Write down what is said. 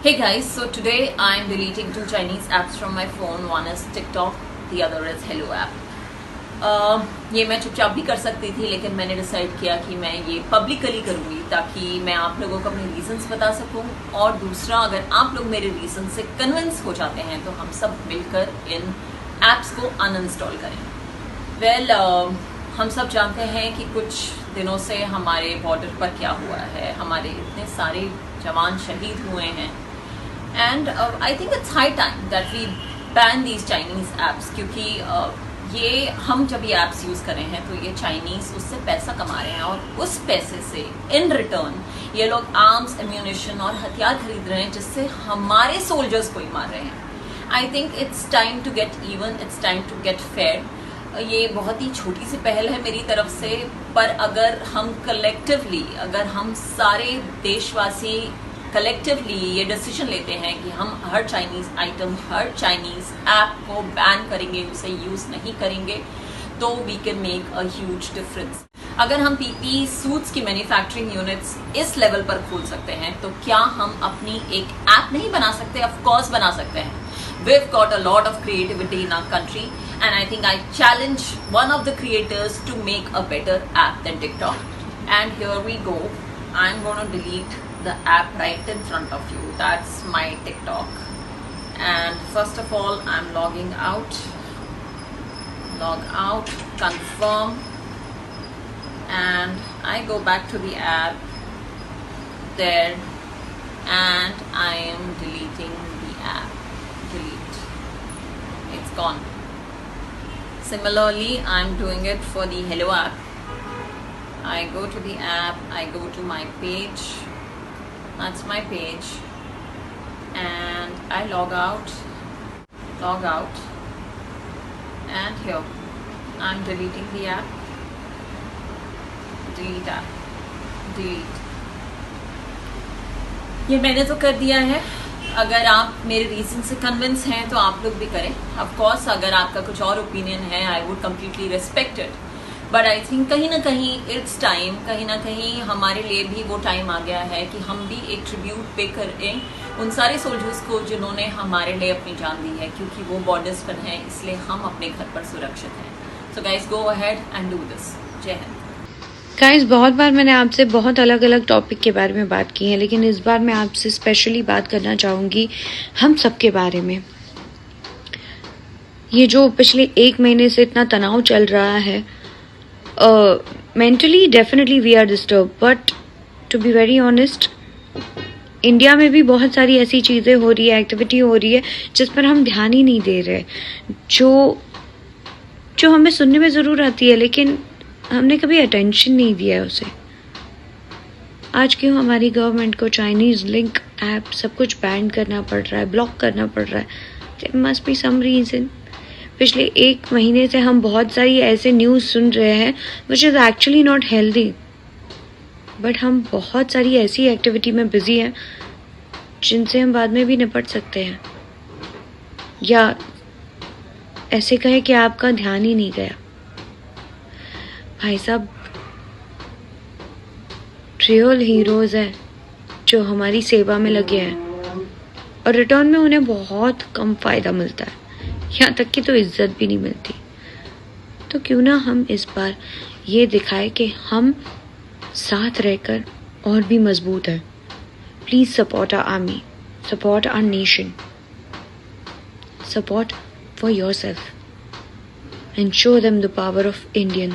Hey guys, so today I'm deleting two Chinese apps from my phone. One is TikTok, the other is Hello app. ये मैं चुपचाप भी कर सकती थी, लेकिन मैंने डिसाइड किया कि मैं ये पब्लिकली करूँगी ताकि मैं आप लोगों को अपने रीजंस बता सकूँ, और दूसरा अगर आप लोग मेरे रीजन से कन्विंस हो जाते हैं तो हम सब मिलकर इन एप्स को अनइंस्टॉल करें। वेल, हम सब जानते हैं कि कुछ दिनों से हमारे बॉर्डर पर क्या हुआ है, हमारे इतने सारे जवान शहीद हुए हैं, and I think it's high time that we ban these Chinese apps, क्योंकि ये हम जब ये एप्स यूज कर रहे हैं तो ये चाइनीज उससे पैसा कमा रहे हैं, और उस पैसे से इन रिटर्न ये लोग आर्म्स, एम्यूनिशन और हथियार खरीद रहे हैं, जिससे हमारे सोल्जर्स को ही मार रहे हैं। I think it's time to get even, it's time to get fair. ये बहुत ही छोटी सी पहल है मेरी तरफ से, पर अगर हम कलेक्टिवली, अगर हम सारे देशवासी कलेक्टिवली ये डिसीजन लेते हैं कि हम हर चाइनीज आइटम, हर चाइनीज ऐप को बैन करेंगे, उसे यूज नहीं करेंगे, तो we can make a huge difference. अगर हम पीपी सूट्स की मैन्युफैक्चरिंग यूनिट्स इस लेवल पर खोल सकते हैं, तो क्या हम अपनी एक ऐप नहीं बना सकते? ऑफ कोर्स बना सकते हैं। We've got a lot of creativity in our country, and I think I challenge one of the creators to make a better app than TikTok. And here we go. I'm going to delete the app right in front of you. That's my TikTok. And first of all, I'm logging out. Log out, confirm. And I go back to the app there, and I am deleting the app. Delete. It's gone. Similarly, I'm doing it for the Hello app. I go to the app, I go to my page. That's my page. And I log out. And here, I'm deleting the app. Delete app. Delete. ये मैंने तो कर दिया है। अगर आप मेरे reason से कन्विंस हैं तो आप लोग भी करें। ऑफ कोर्स अगर आपका कुछ और ओपिनियन है, I would completely respect it, but I think कहीं ना कहीं इट्स टाइम, कहीं ना कहीं हमारे लिए भी वो टाइम आ गया है कि हम भी एक ट्रिब्यूट पे करें उन सारे सोल्जर्स को जिन्होंने हमारे लिए अपनी जान दी है, क्योंकि वो बॉर्डर्स पर हैं, इसलिए हम अपने घर पर सुरक्षित हैं। So guys, go ahead and do this. जय हिंद। गाइस, बहुत बार मैंने आपसे बहुत अलग अलग टॉपिक के बारे में बात की है, लेकिन इस बार मैं आपसे स्पेशली बात करना चाहूँगी हम सबके बारे में। ये जो पिछले 1 महीने से इतना तनाव चल रहा है, mentally definitely we are disturb, but to be very honest, India में भी बहुत सारी ऐसी चीज़ें हो रही है, एक्टिविटी हो रही है जिस पर हम ध्यान ही नहीं दे रहे, जो हमें सुनने में ज़रूर आती है, लेकिन हमने कभी अटेंशन नहीं दिया है उसे। आज क्यों हमारी गवर्नमेंट को चाइनीज लिंक ऐप सब कुछ बैन करना पड़ रहा है, ब्लॉक करना पड़ रहा है? There must be some reason. पिछले 1 महीने से हम बहुत सारी ऐसे न्यूज़ सुन रहे हैं which is actually not healthy, but हम बहुत सारी ऐसी एक्टिविटी में बिजी हैं जिनसे हम बाद में भी निपट सकते हैं, या ऐसे कहें कि आपका ध्यान ही नहीं गया। भाई साहब, रियल हीरोज हैं जो हमारी सेवा में लगे हैं, और रिटर्न में उन्हें बहुत कम फायदा मिलता है, यहाँ तक कि तो इज्जत भी नहीं मिलती। तो क्यों ना हम इस बार ये दिखाए कि हम साथ रहकर और भी मजबूत हैं। Please support our army, support our nation, support for yourself, and show them the power of Indian